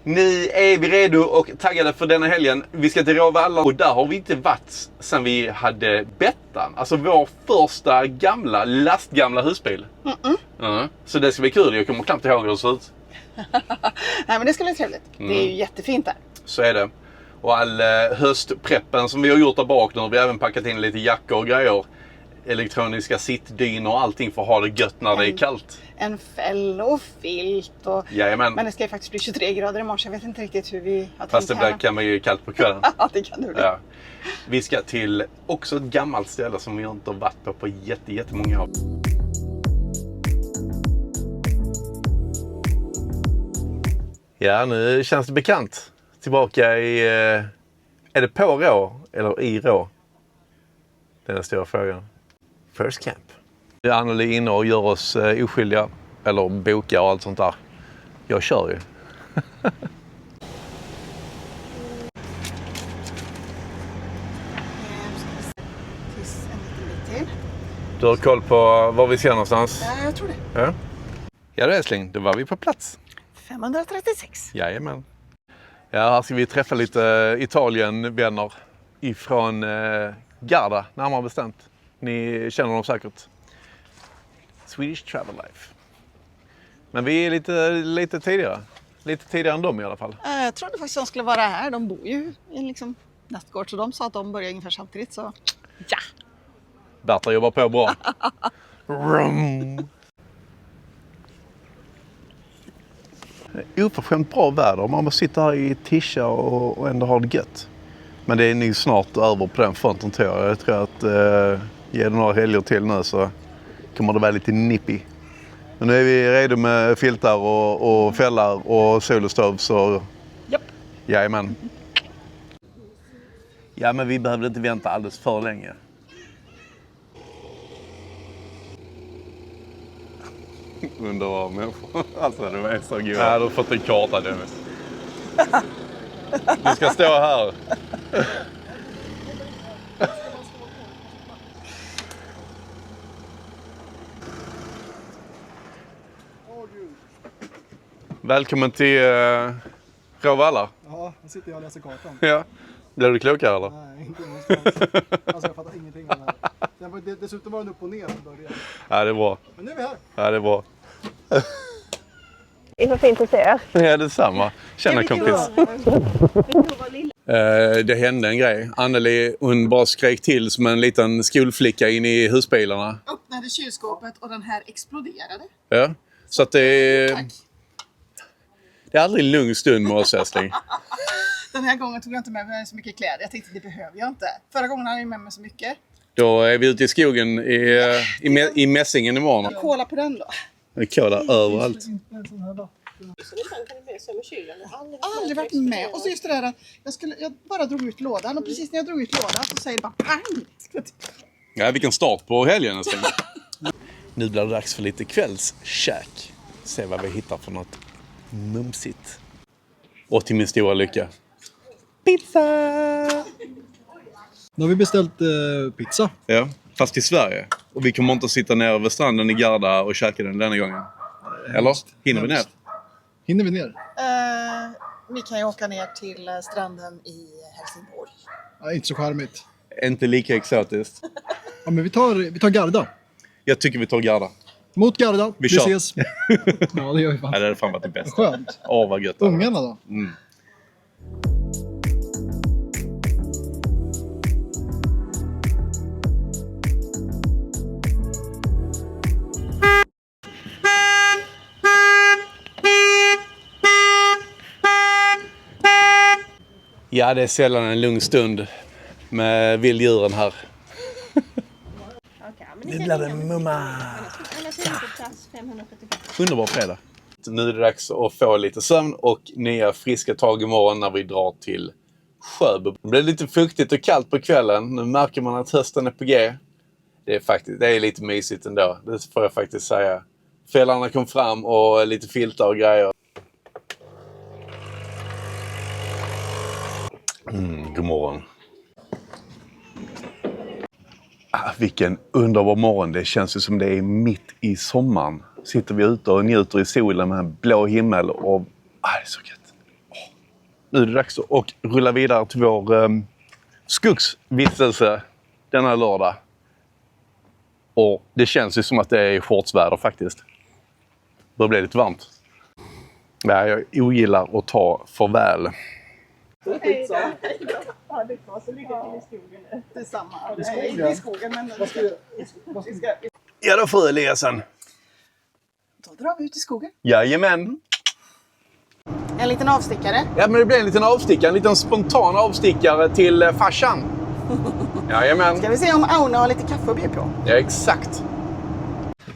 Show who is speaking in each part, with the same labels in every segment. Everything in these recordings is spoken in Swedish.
Speaker 1: Nu är vi redo och taggade för denna helgen. Vi ska till Råvalla och där har vi inte varit sedan vi hade Bettan. Alltså vår första lastgamla husbil. Så det ska bli kul. Jag kommer knappt ihåg hur det ser ut.
Speaker 2: Nej, men det ska bli trevligt. Det är ju jättefint där.
Speaker 1: Så är det. Och all höstpreppen som vi har gjort där bak, nu har vi även packat in lite jackor och grejer. Elektroniska sittdynor och allting för att ha det gött när det är kallt.
Speaker 2: En fäll och filt och...
Speaker 1: Jajamän.
Speaker 2: Men det ska ju faktiskt bli 23 grader imorgon så jag vet inte riktigt hur vi har
Speaker 1: Fast
Speaker 2: tänkt
Speaker 1: det kan bli kallt på kvällen.
Speaker 2: Ja, det kan du det.
Speaker 1: Ja. Vi ska till också ett gammalt ställe som vi inte har varit på jättemånga år. Ja, nu känns det bekant. Tillbaka i... Är det på Rå eller i Rå? Det är den stora frågan. First Camp. Anneli är inne och gör oss oskyldiga. Eller bokar och allt sånt där. Jag kör ju. Du har koll på var vi ser någonstans?
Speaker 2: Ja, jag tror det.
Speaker 1: Ja, ja det är älskling. Då var vi på plats.
Speaker 2: 536.
Speaker 1: Jajamän. Ja, här ska vi träffa lite Italien-vänner ifrån Garda, närmare bestämt. Ni känner dem säkert. Swedish Travel Life. Men vi är lite tidigare. Lite tidigare än dem i alla fall.
Speaker 2: Jag trodde faktiskt att de skulle vara här. De bor ju i liksom Nattgård så de sa att de börjar ungefär samtidigt så ja.
Speaker 1: Berta jobbar på bra. Rum. Oförskämt bra väder. Man bara sitter här i tisha och ändå har det gött. Men det är nog snart över på den fronten tror jag. Jag tror att ge det några helger till nu så kommer det vara lite nippy. Men nu är vi redo med filtar och fällar och solostov så...
Speaker 2: Japp.
Speaker 1: Jajamän. Ja, men vi behövde inte vänta alldeles för länge. Underbara människor. Alltså, de är så goda. Ja, du har fått en karta, Dennis. Du ska stå här. Välkommen till Råvalla.
Speaker 3: Ja, nu sitter jag och läser kartan.
Speaker 1: Ja. Blev du klokare eller?
Speaker 3: Nej, inte någonstans. Alltså jag fattar ingenting av det här. Dessutom var den upp och ner från början.
Speaker 1: Ja, det är bra.
Speaker 3: Men nu är vi här.
Speaker 1: Ja, det är bra.
Speaker 2: Det är så fint att se er.
Speaker 1: Ja, detsamma. Tjena kompis. Det hände en grej. Anneli, hon bara skrek till som en liten skolflicka in i husbilarna.
Speaker 2: Öppnade kylskåpet och den här exploderade.
Speaker 1: Ja, så att det är aldrig en lugn stund med oss, älskling.
Speaker 2: Den här gången tog jag inte med mig så mycket kläder. Jag tänkte det behöver jag inte. Förra gången hade jag med mig så mycket.
Speaker 1: Då är vi ute i skogen i Mässingen imorgon.
Speaker 2: Kolla på den då.
Speaker 1: Det är kola överallt.
Speaker 2: Aldrig varit med. Och så just det där att jag bara drog ut lådan. Och precis när jag drog ut lådan så säger det bara pang.
Speaker 1: Ja, vilken start på helgen nästan. Nu blir det dags för lite kvällskäk. Se vad vi hittar för något mumsigt. Och till min stora lycka. Pizza!
Speaker 3: Nu har vi beställt pizza.
Speaker 1: Ja, fast i Sverige. Och vi kommer inte att sitta ner vid stranden i Garda och käka den denna gången. Eller? Hinner vi ner?
Speaker 3: Hinner vi ner?
Speaker 2: Vi kan ju åka ner till stranden i Helsingborg.
Speaker 3: Ja, inte så charmigt.
Speaker 1: Inte lika exotiskt.
Speaker 3: Ja, men vi tar Garda.
Speaker 1: Jag tycker vi tar Garda.
Speaker 3: Mot Garda. Vi
Speaker 1: kör.
Speaker 3: ses. Ja, det gör vi fan.
Speaker 1: Ja, det är fan varit det bästa.
Speaker 3: Skönt.
Speaker 1: Åh, vad gött.
Speaker 3: Ungarna då?
Speaker 1: Mm. Ja, det är sällan en lugn stund med vilddjuren här. Nu blir det mumma. Underbar fredag. Nu är det dags att få lite sömn och nya friska tag imorgon när vi drar till Sjöbo. Det blir lite fuktigt och kallt på kvällen. Nu märker man att hösten är på G. Det är lite mysigt ändå. Det får jag faktiskt säga. Fällarna kom fram och lite filtar och grejer. God morgon. Vilken underbar morgon. Det känns ju som det är mitt i sommaren. Sitter vi ute och njuter i solen med en blå himmel och... det är så gött. nu är det dags att rulla vidare till vår skogsvistelse denna lördag. Och det känns ju som att det är shortsväder faktiskt. Det blir lite varmt. Nej, jag ogillar att ta farväl.
Speaker 2: Hej då. Ja, det var så lycka till i skogen nu. Detsamma. Nej, inte i skogen, men vi ska...
Speaker 1: Ja då, fru Eliasson.
Speaker 2: Då drar vi ut i skogen.
Speaker 1: Jajamän.
Speaker 2: En liten avstickare.
Speaker 1: Ja, men det blir en liten avstickare. En liten spontan avstickare till farsan. Jajamän.
Speaker 2: Ska vi se om Aune har lite kaffe att bjuda på.
Speaker 1: Ja, exakt.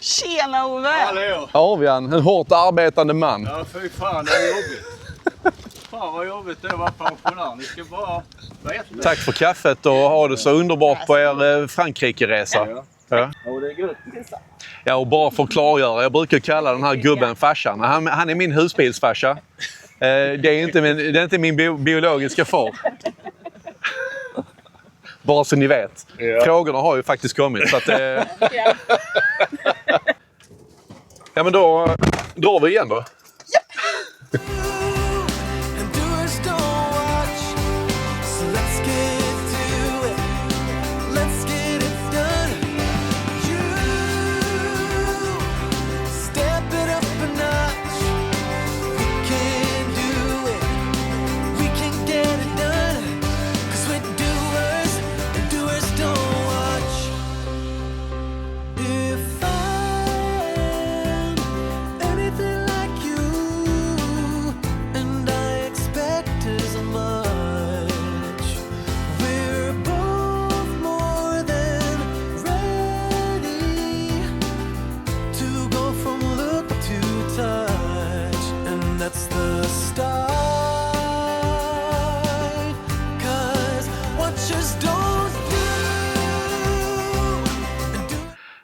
Speaker 2: Tjena Ove!
Speaker 4: Hallå!
Speaker 1: Arvian, en hårt arbetande man.
Speaker 4: Ja, fy fan, det är jobbigt. Fan vad jobbigt det är att vara pensionär. Ni ska bara veta.
Speaker 1: Tack för kaffet och ha det så underbart på er Frankrike-resa.
Speaker 4: Ja.
Speaker 1: Ja.
Speaker 4: Ja, det är gött.
Speaker 1: Ja, och bara för att klargöra, jag brukar kalla den här gubben farsan. Han är min husbilsfarsa. Det är inte min biologiska far. Bara så ni vet.
Speaker 4: Ja.
Speaker 1: Frågorna har ju faktiskt kommit. Så att, ja, men då drar vi igen då.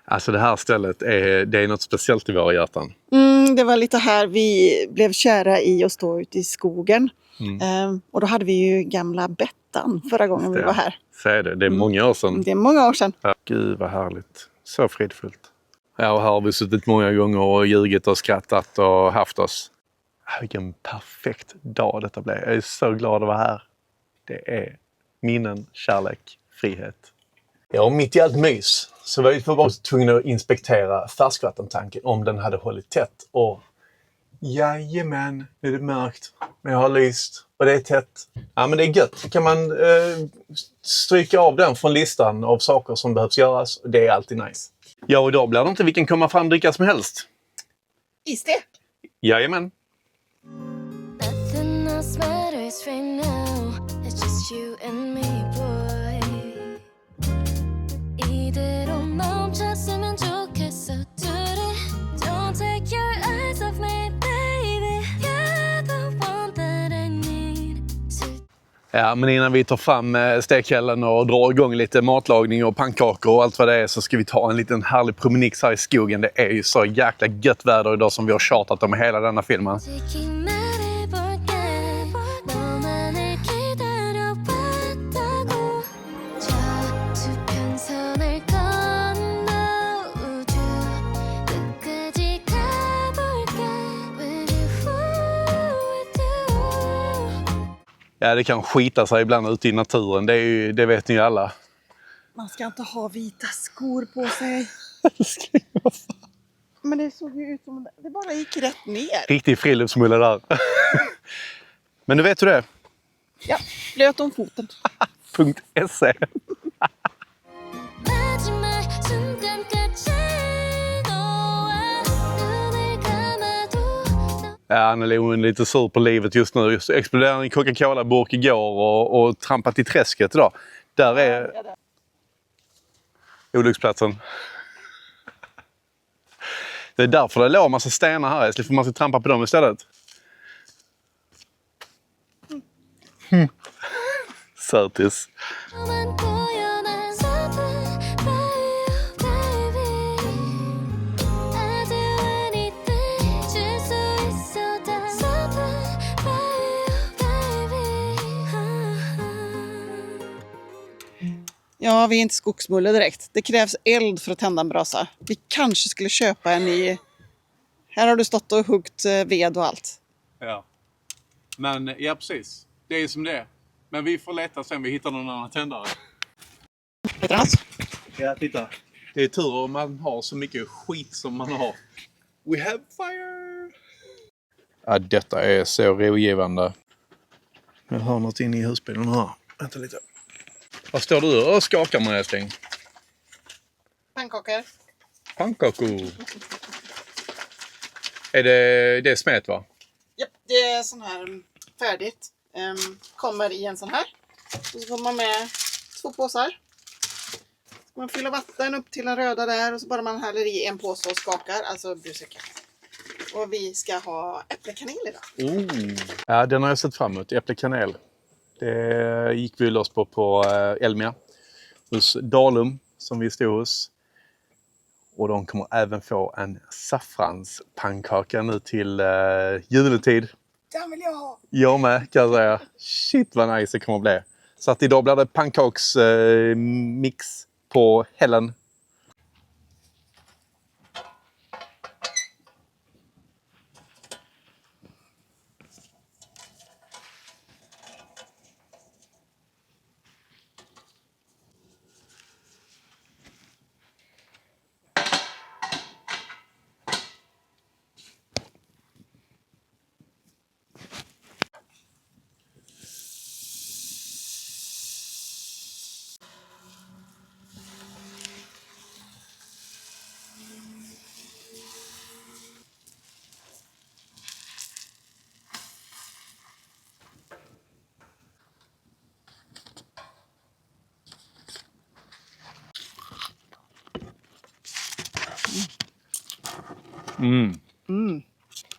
Speaker 1: Alltså det här stället det är något speciellt i våra hjärtan.
Speaker 2: Det var lite här vi blev kära i att stå ute i skogen. Och då hade vi ju gamla Bettan förra gången vi var här.
Speaker 1: Så är det. Det är många år sedan.
Speaker 2: Det är många år sedan.
Speaker 1: Ja, gud vad härligt. Så fridfullt. Ja, och här har vi suttit många gånger och ljugit och skrattat och haft oss. Vilken perfekt dag detta blev. Jag är så glad att vara här. Det är minnen, kärlek, frihet. Ja, och mitt i allt mys så var jag bara tvungen att inspektera färskvattentanken om den hade hållit tätt. Och jajamän, nu är det mörkt. Men jag har lyst och det är tätt. Ja, men det är gött. Kan man stryka av den från listan av saker som behövs göras. Det är alltid nice. Ja, och idag blir det inte vilken komma fram dricka som helst.
Speaker 2: Iste!
Speaker 1: Jajamän.
Speaker 5: Nothing else matters right now. It's just you and me, boy. 이대로 멈췄으면 좋겠어. Don't take your eyes off me, baby. You're the one that I need.
Speaker 1: Ja, men innan vi tar fram stekhällen och drar igång lite matlagning och pannkakor och allt vad det är så ska vi ta en liten härlig promenix här i skogen. Det är ju så jäkla gött väder idag som vi har tjatat om hela denna filmen. Ja, det kan skita sig ibland ute i naturen. Det vet ni ju alla.
Speaker 2: Man ska inte ha vita skor på sig. Men det såg ju ut som det bara gick rätt ner.
Speaker 1: Riktig friluftsmulle där. Men du vet hur det är?
Speaker 2: Ja, blöt om foten.
Speaker 1: .se. Ja, Anneli är lite sur på livet just nu. Just exploderade en Coca-Cola-burk igår och trampat i träsket idag. Där är olycksplatsen. Det är därför det låg en massa stenar här. Jag slipper man ska trampa på dem istället. Sötis.
Speaker 2: Ja, vi är inte skogsmulle direkt. Det krävs eld för att tända en brasa. Vi kanske skulle köpa en ny. Här har du stått och huggt ved och allt.
Speaker 1: Ja. Men ja, precis. Det är som det är. Men vi får leta sen vi hittar någon annan tändare.
Speaker 2: Heter han?
Speaker 1: Ja, titta. Det är tur om man har så mycket skit som man har. We have fire! Ja, detta är så rogivande. Jag har något inne i husbilen här. Vänta lite. Vad står du och skakar med, älskling?
Speaker 2: Pannkakor.
Speaker 1: Pannkakor. Det är smet, va?
Speaker 2: Japp, det är sån här färdigt. Kommer i en sån här. Och så får man med 2 påsar. Så man fyller vatten upp till den röda där och så bara man häller i en påse och skakar, alltså brusika. Och vi ska ha äpplekanel idag.
Speaker 1: Ja, den har jag sett fram emot. Äpplekanel. Det gick vi loss på Elmia. Hos Dalum som vi stod hos. Och de kommer även få en saffranspannkaka nu till juletid.
Speaker 2: Den vill jag ha!
Speaker 1: Jag med, kan jag säga. Shit vad nice det kommer att bli. Så att idag blir det pannkaks-mix på Helen.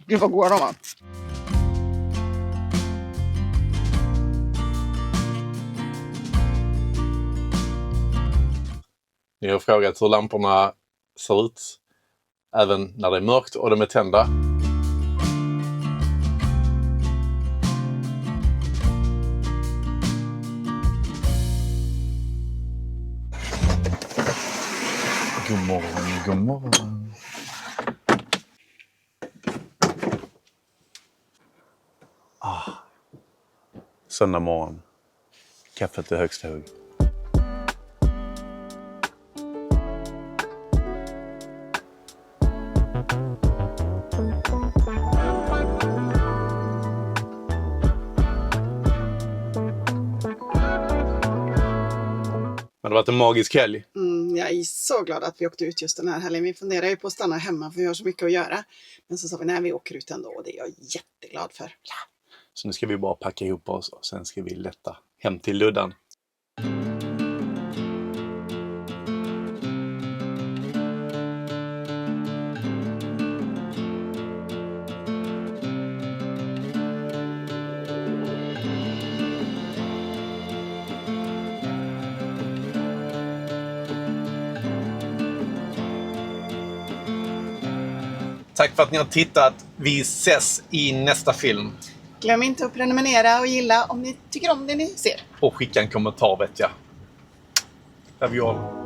Speaker 2: Gud vad goda de var.
Speaker 1: Ni har frågat hur lamporna ser ut. Även när det är mörkt och de är tända. God morgon, god morgon. Söndag morgon. Kaffet är högst hög. Men det har varit en magisk helg.
Speaker 2: Jag är så glad att vi åkte ut just den här helgen. Vi funderar ju på att stanna hemma för vi har så mycket att göra. Men så sa vi, nej vi åker ut ändå och det är jag jätteglad för. Ja.
Speaker 1: Så nu ska vi bara packa ihop oss och sen ska vi lätta hem till Luddan. Tack för att ni har tittat. Vi ses i nästa film.
Speaker 2: Glöm inte att prenumerera och gilla om ni tycker om det ni ser.
Speaker 1: Och skicka en kommentar, vet jag. Love you all.